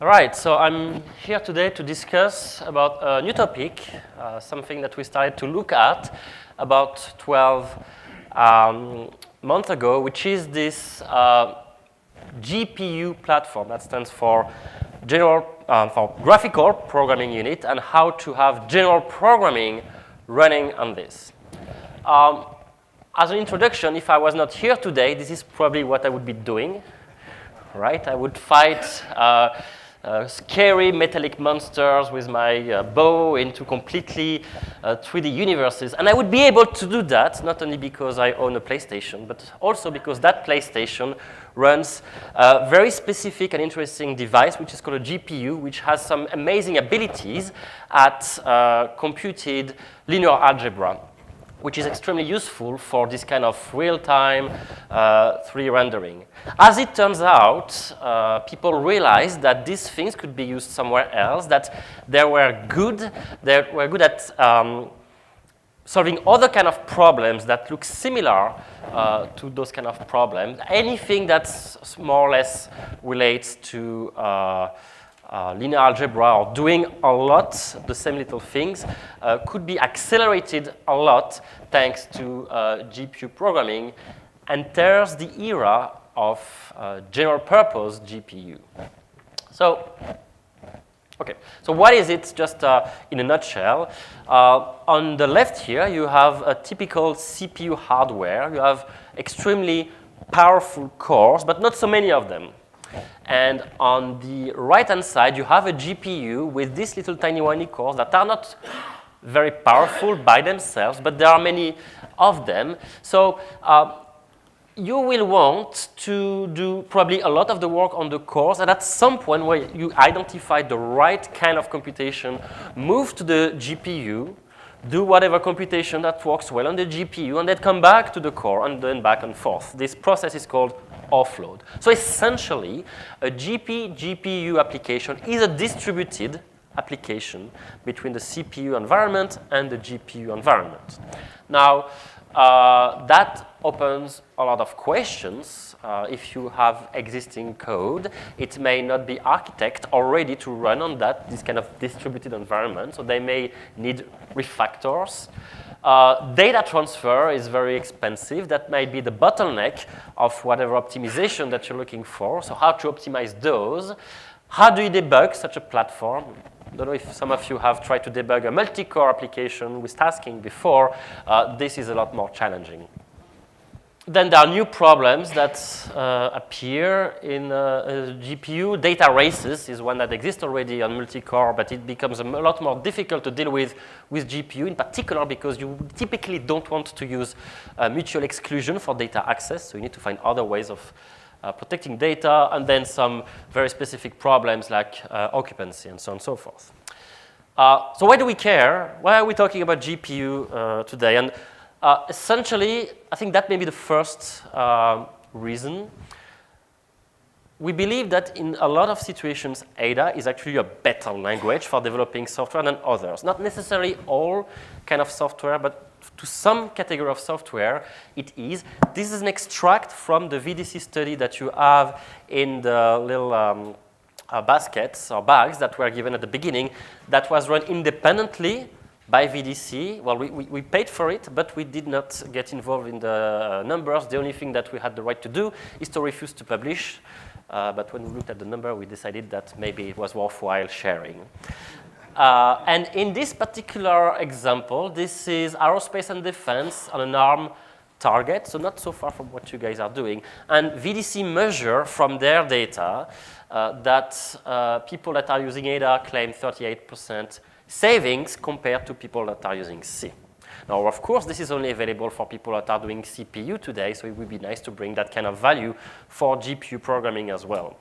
All right, so I'm here today to discuss about a new topic, something that we started to look at about 12 months ago, which is this GPU platform that stands for Graphical Programming Unit, and how to have general programming running on this. As an introduction, if I was not here today, this is probably what I would be doing, right? I would fight scary metallic monsters with my bow into completely 3D universes. And I would be able to do that, not only because I own a PlayStation, but also because that PlayStation runs a very specific and interesting device, which is called a GPU, which has some amazing abilities at computed linear algebra, which is extremely useful for this kind of real-time 3D rendering. As it turns out, people realized that these things could be used somewhere else, that they were good at solving other kind of problems that look similar to those kind of problems. Anything that's more or less relates to linear algebra or doing a lot the same little things could be accelerated a lot thanks to GPU programming, enters the era of general purpose GPU. So, okay, so what is it just in a nutshell? On the left here, you have a typical CPU hardware. You have extremely powerful cores, but not so many of them. And on the right-hand side, you have a GPU with these little tiny whiny cores that are not very powerful by themselves, but there are many of them. So you will want to do probably a lot of the work on the cores, and at some point where you identify the right kind of computation, move to the GPU, do whatever computation that works well on the GPU, and then come back to the core, and then back and forth. This process is called offload. So essentially, a GPGPU application is a distributed application between the CPU environment and the GPU environment. Now, that opens a lot of questions. If you have existing code, it may not be architected or ready to run on this kind of distributed environment, so they may need refactors. Data transfer is very expensive. That might be the bottleneck of whatever optimization that you're looking for. So how to optimize those? How do you debug such a platform? I don't know if some of you have tried to debug a multi-core application with tasking before. This is a lot more challenging. Then there are new problems that appear in GPU. Data races is one that exists already on multi-core, but it becomes a lot more difficult to deal with GPU, in particular because you typically don't want to use mutual exclusion for data access, so you need to find other ways of protecting data, and then some very specific problems like occupancy and so on and so forth. So why do we care? Why are we talking about GPU today? And essentially, I think that may be the first reason. We believe that in a lot of situations, Ada is actually a better language for developing software than others. Not necessarily all kind of software, but to some category of software, it is. This is an extract from the VDC study that you have in the little baskets or bags that were given at the beginning that was run independently by VDC. Well, we paid for it, but we did not get involved in the numbers. The only thing that we had the right to do is to refuse to publish. But when we looked at the number, we decided that maybe it was worthwhile sharing. And in this particular example, this is aerospace and defense on an ARM target, so not so far from what you guys are doing. And VDC measure from their data that people that are using Ada claim 38% savings compared to people that are using C. Now, of course, this is only available for people that are doing CPU today, so it would be nice to bring that kind of value for GPU programming as well.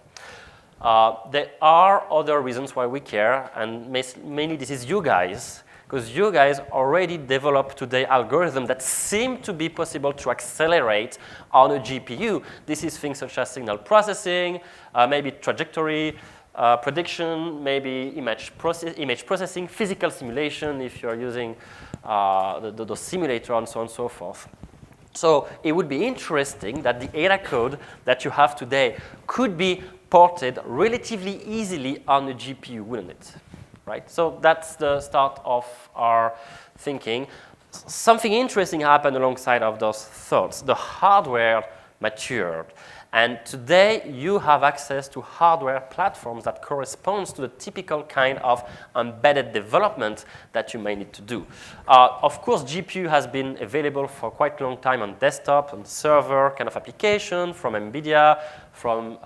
There are other reasons why we care, and mainly this is you guys, because you guys already developed today algorithms that seem to be possible to accelerate on a GPU. This is things such as signal processing, maybe trajectory prediction, maybe image processing, physical simulation if you're using the simulator and so on and so forth. So it would be interesting that the Ada code that you have today could be supported relatively easily on a GPU, wouldn't it? Right? So that's the start of our thinking. Something interesting happened alongside of those thoughts. The hardware matured. And today, you have access to hardware platforms that corresponds to the typical kind of embedded development that you may need to do. Of course, GPU has been available for quite a long time on desktop, on server kind of application, from NVIDIA, from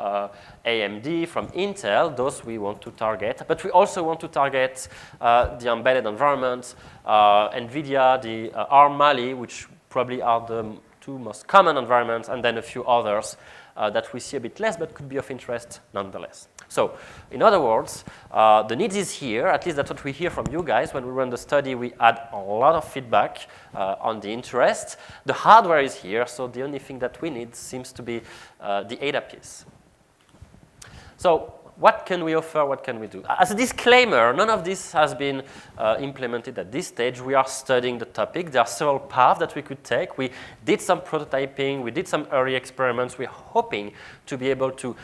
AMD, from Intel. Those we want to target. But we also want to target the embedded environment, NVIDIA, the ARM Mali, which probably are the two most common environments, and then a few others that we see a bit less, but could be of interest nonetheless. So, in other words, the need is here. At least that's what we hear from you guys. When we run the study, we had a lot of feedback on the interest. The hardware is here, so the only thing that we need seems to be the ADA piece. So, what can we offer? What can we do? As a disclaimer, none of this has been implemented at this stage. We are studying the topic. There are several paths that we could take. We did some prototyping. We did some early experiments. We're hoping to be able to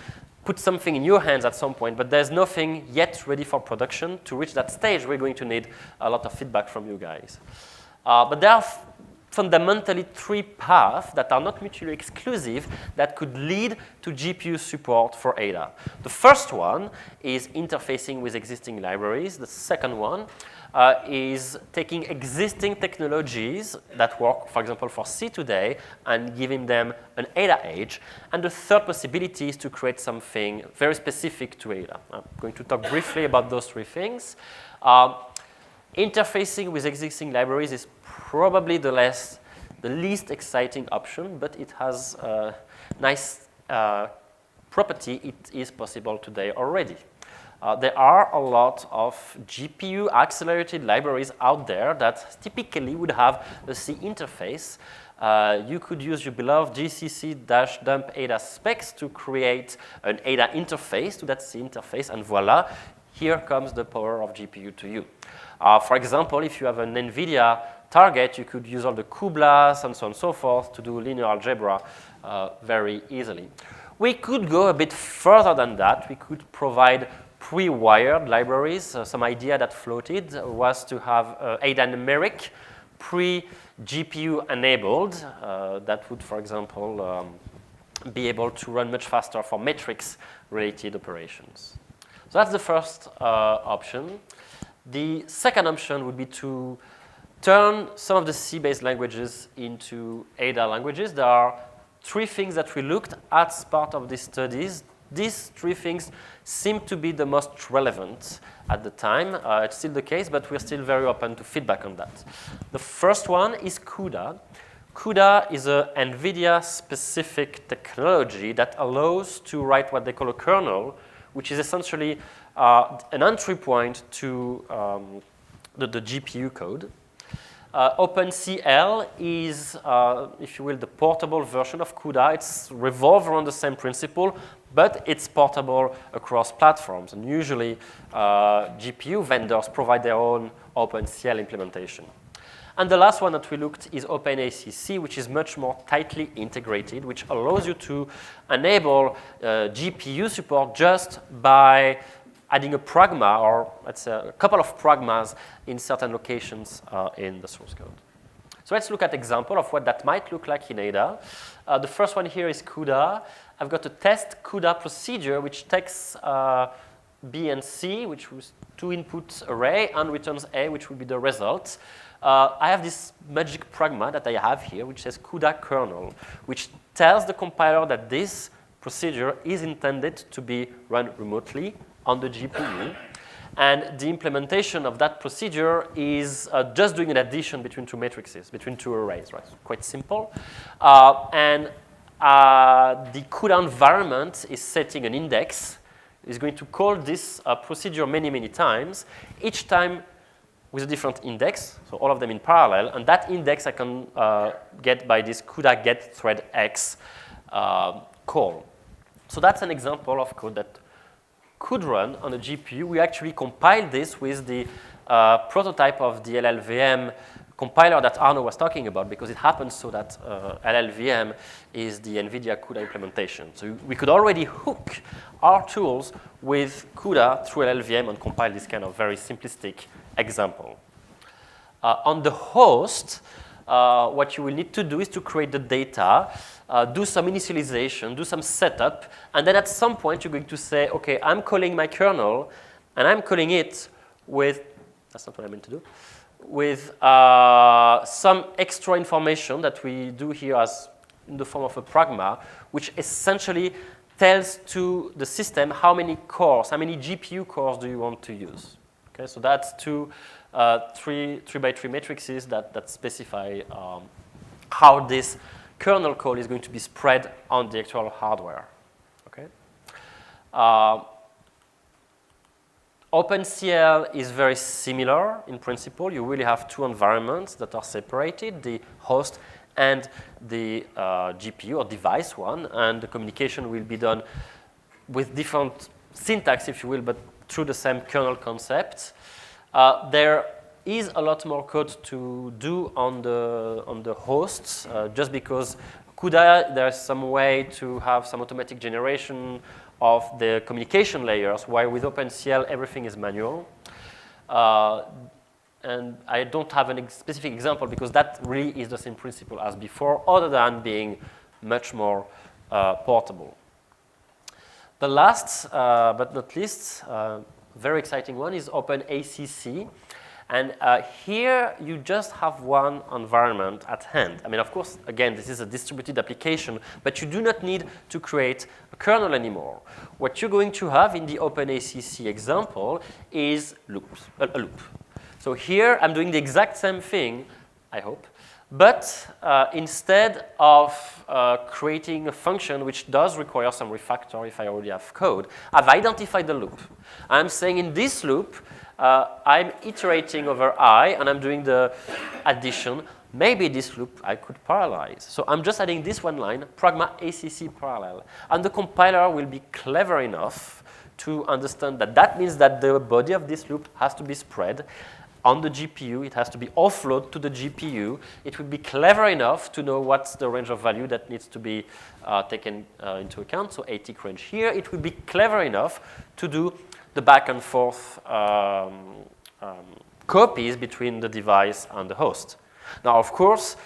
put something in your hands at some point, but there's nothing yet ready for production. To reach that stage, we're going to need a lot of feedback from you guys. But there are fundamentally three paths that are not mutually exclusive that could lead to GPU support for ADA. The first one is interfacing with existing libraries. The second one is taking existing technologies that work, for example, for C today, and giving them an ADA edge. And the third possibility is to create something very specific to ADA. I'm going to talk briefly about those three things. Interfacing with existing libraries is probably the least exciting option, but it has a nice property. It is possible today already. There are a lot of GPU-accelerated libraries out there that typically would have a C interface. You could use your beloved gcc-dump ADA specs to create an ADA interface to that C interface, and voila, here comes the power of GPU to you. For example, if you have an NVIDIA target, you could use all the cuBLAS and so on and so forth to do linear algebra very easily. We could go a bit further than that. We could provide pre-wired libraries. Some idea that floated was to have ADA numeric pre-GPU enabled that would, for example, be able to run much faster for matrix-related operations. So that's the first option. The second option would be to turn some of the C-based languages into ADA languages. There are three things that we looked at as part of these studies. These three things seem to be the most relevant at the time. It's still the case, but we're still very open to feedback on that. The first one is CUDA. CUDA is an NVIDIA-specific technology that allows to write what they call a kernel, which is essentially an entry point to the GPU code. OpenCL is, if you will, the portable version of CUDA. It's revolved around the same principle, but it's portable across platforms. And usually, GPU vendors provide their own OpenCL implementation. And the last one that we looked is OpenACC, which is much more tightly integrated, which allows you to enable GPU support just by adding a pragma, or let's say a couple of pragmas in certain locations in the source code. So let's look at an example of what that might look like in ADA. The first one here is CUDA. I've got a test CUDA procedure which takes B and C, which was two input array, and returns A, which will be the result. I have this magic pragma that I have here, which says CUDA kernel, which tells the compiler that this procedure is intended to be run remotely on the GPU. And the implementation of that procedure is just doing an addition between two matrices, between two arrays, right? Quite simple. The CUDA environment is setting an index. It's going to call this procedure many, many times, each time with a different index, so all of them in parallel. And that index I can get by this CUDA get thread X call. So that's an example of code that could run on a GPU. We actually compiled this with the prototype of the LLVM compiler that Arno was talking about, because it happens so that LLVM is the NVIDIA CUDA implementation. So we could already hook our tools with CUDA through LLVM and compile this kind of very simplistic example. On the host, what you will need to do is to create the data, do some initialization, do some setup, and then at some point you're going to say, okay, I'm calling my kernel, and I'm calling it with, that's not what I meant to do, with some extra information that we do here as in the form of a pragma, which essentially tells to the system how many cores, how many GPU cores do you want to use. Okay, so that's two 3x3 matrices that specify how this kernel call is going to be spread on the actual hardware. Okay. OpenCL is very similar in principle. You really have two environments that are separated, the host and the GPU or device one, and the communication will be done with different syntax, if you will, but through the same kernel concept. There is a lot more code to do on the hosts, just because CUDA, there's some way to have some automatic generation of the communication layers, while with OpenCL, everything is manual. And I don't have a specific example because that really is the same principle as before, other than being much more portable. The last, but not least, very exciting one is OpenACC. And here you just have one environment at hand. I mean, of course, again, this is a distributed application, but you do not need to create a kernel anymore. What you're going to have in the OpenACC example is a loop. So here I'm doing the exact same thing, I hope, but instead of creating a function which does require some refactor if I already have code, I've identified the loop. I'm saying in this loop, I'm iterating over I, and I'm doing the addition. Maybe this loop I could parallelize. So I'm just adding this one line, pragma ACC parallel. And the compiler will be clever enough to understand that that means that the body of this loop has to be spread on the GPU. It has to be offloaded to the GPU. It would be clever enough to know what's the range of value that needs to be taken into account. So ATIC range here. It would be clever enough to do the back and forth copies between the device and the host. Now, of course,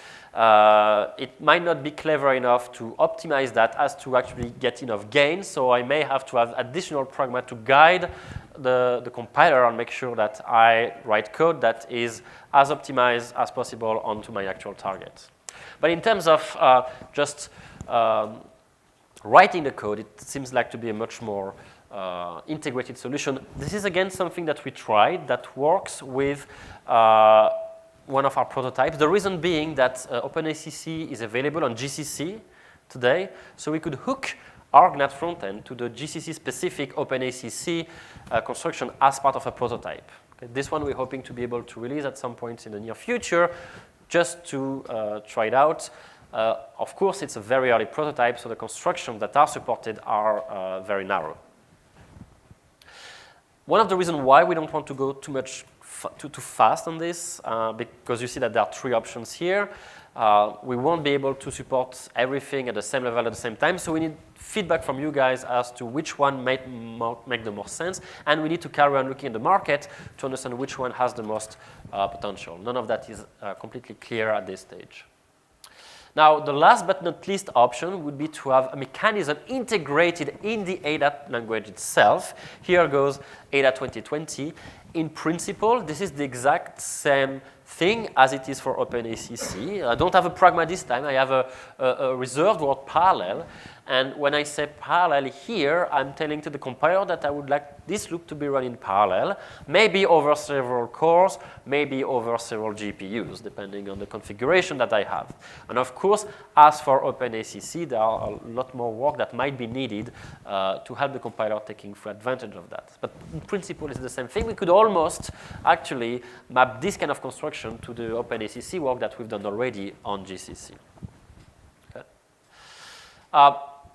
it might not be clever enough to optimize that as to actually get enough gain. So I may have to have additional pragma to guide the compiler and make sure that I write code that is as optimized as possible onto my actual target. But in terms of just writing the code, it seems like to be a much more integrated solution. This is again something that we tried that works with one of our prototypes. The reason being that OpenACC is available on GCC today, so we could hook our GNAT frontend to the GCC-specific OpenACC construction as part of a prototype. Okay, this one we're hoping to be able to release at some point in the near future, just to try it out. Of course, it's a very early prototype, so the constructions that are supported are very narrow. One of the reasons why we don't want to go too fast on this, because you see that there are three options here. We won't be able to support everything at the same level at the same time, so we need feedback from you guys as to which one might make the most sense, and we need to carry on looking at the market to understand which one has the most potential. None of that is completely clear at this stage. Now, the last but not least option would be to have a mechanism integrated in the Ada language itself. Here goes Ada 2020. In principle, this is the exact same thing as it is for OpenACC. I don't have a pragma this time. I have a reserved word parallel. And when I say parallel here, I'm telling to the compiler that I would like this loop to be run in parallel, maybe over several cores, maybe over several GPUs, depending on the configuration that I have. And of course, as for OpenACC, there are a lot more work that might be needed to help the compiler taking full advantage of that. But in principle, it's the same thing. We could almost actually map this kind of construction to the OpenACC work that we've done already on GCC. Okay.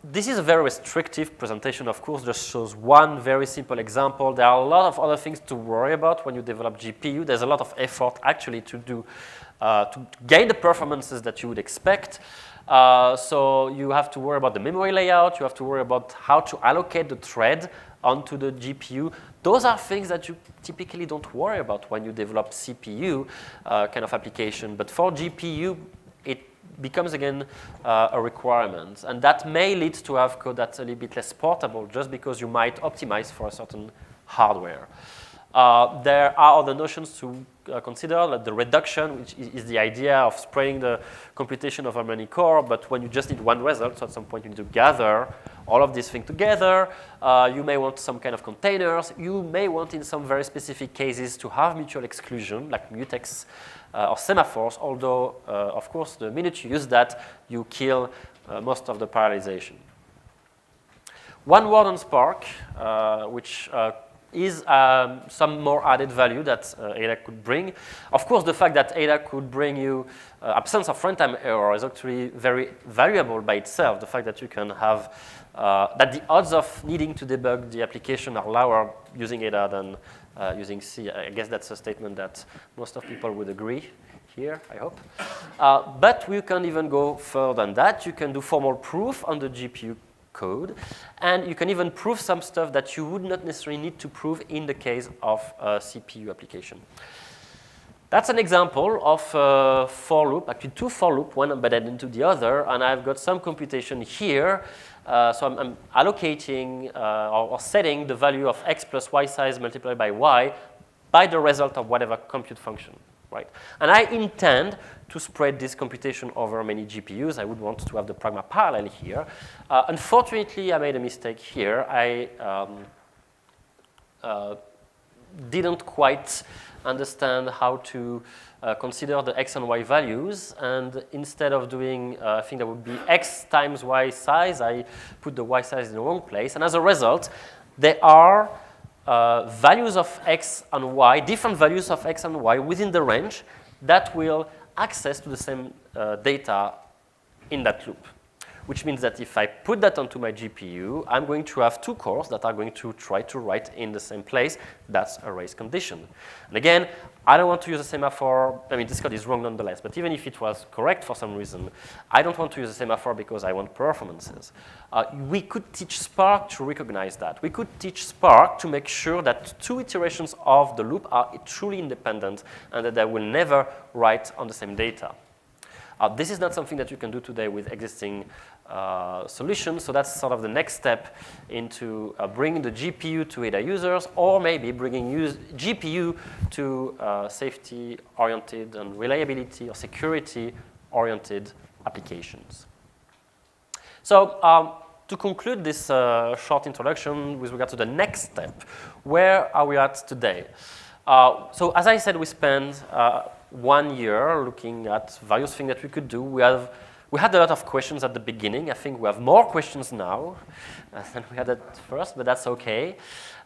This is a very restrictive presentation, of course, just shows one very simple example. There are a lot of other things to worry about when you develop GPU. There's a lot of effort actually to do to gain the performances that you would expect. So you have to worry about the memory layout. You have to worry about how to allocate the thread onto the GPU. Those are things that you typically don't worry about when you develop CPU kind of application. But for GPU, it becomes, again, a requirement. And that may lead to have code that's a little bit less portable just because you might optimize for a certain hardware. There are other notions to consider, like the reduction, which is the idea of spreading the computation over many core, but when you just need one result, so at some point you need to gather all of these things together. You may want some kind of containers. You may want, in some very specific cases, to have mutual exclusion, like mutex or semaphores, although, of course, the minute you use that, you kill most of the parallelization. One word on Spark, which is some more added value that Ada could bring. Of course, the fact that Ada could bring you absence of runtime error is actually very valuable by itself. The fact that you can have, that the odds of needing to debug the application are lower using Ada than using C. I guess that's a statement that most of people would agree here, I hope. But we can even go further than that. You can do formal proof on the GPU code, and you can even prove some stuff that you would not necessarily need to prove in the case of a CPU application. That's an example of a for loop, actually two for loop, one embedded into the other, and I've got some computation here. So I'm allocating or setting the value of x plus y size multiplied by y by the result of whatever compute function, right? And I intend to spread this computation over many GPUs. I would want to have the pragma parallel here. Unfortunately, I made a mistake here. I didn't quite understand how to consider the x and y values. And instead of doing a thing that would be x times y size, I put the y size in the wrong place. And as a result, there are values of x and y, different values of x and y within the range that will access to the same data in that loop, which means that if I put that onto my GPU, I'm going to have two cores that are going to try to write in the same place. That's a race condition. And again, I don't want to use a semaphore. I mean, this code is wrong nonetheless, but even if it was correct for some reason, I don't want to use a semaphore because I want performances. We could teach Spark to recognize that. We could teach Spark to make sure that two iterations of the loop are truly independent and that they will never write on the same data. This is not something that you can do today with existing solutions, so that's sort of the next step into bringing the GPU to Ada users, or maybe bringing GPU to safety-oriented and reliability or security-oriented applications. So to conclude this short introduction with regard to the next step, where are we at today? So as I said, we spent 1 year looking at various things that we could do. We had a lot of questions at the beginning. I think we have more questions now than we had at first, but that's okay.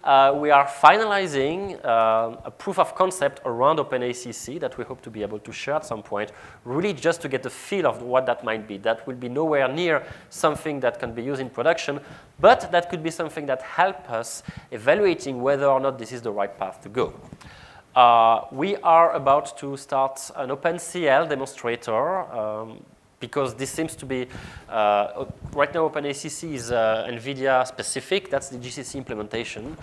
We are finalizing a proof of concept around OpenACC that we hope to be able to share at some point, really just to get a feel of what that might be. That will be nowhere near something that can be used in production, but that could be something that helps us evaluating whether or not this is the right path to go. We are about to start an OpenCL demonstrator because this seems to be, right now OpenACC is NVIDIA specific, that's the GCC implementation.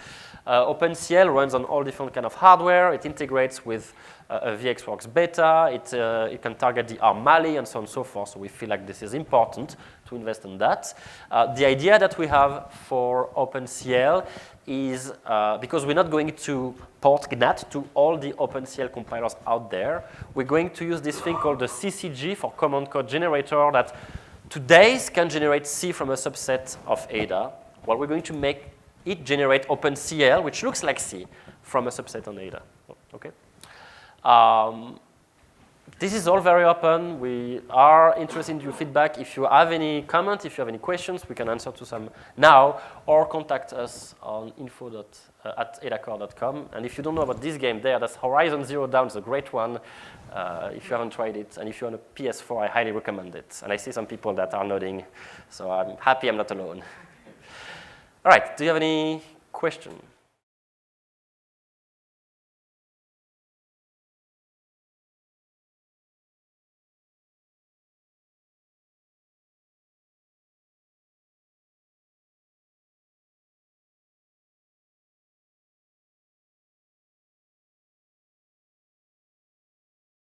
OpenCL runs on all different kind of hardware, it integrates with a VxWorks beta, it can target the ARM Mali and so on and so forth, so we feel like this is important to invest in that. The idea that we have for OpenCL is, because we're not going to port GNAT to all the OpenCL compilers out there, we're going to use this thing called the CCG for Command Code Generator that today can generate C from a subset of Ada. Well, we're going to make it generate OpenCL, which looks like C, from a subset on Ada. Okay? This is all very open. We are interested in your feedback. If you have any comments, if you have any questions, we can answer to some now, or contact us on info@adacore.com. And if you don't know about this game there, that's Horizon Zero Dawn. It's a great one if you haven't tried it. And if you're on a PS4, I highly recommend it. And I see some people that are nodding, so I'm happy I'm not alone. All right, do you have any questions?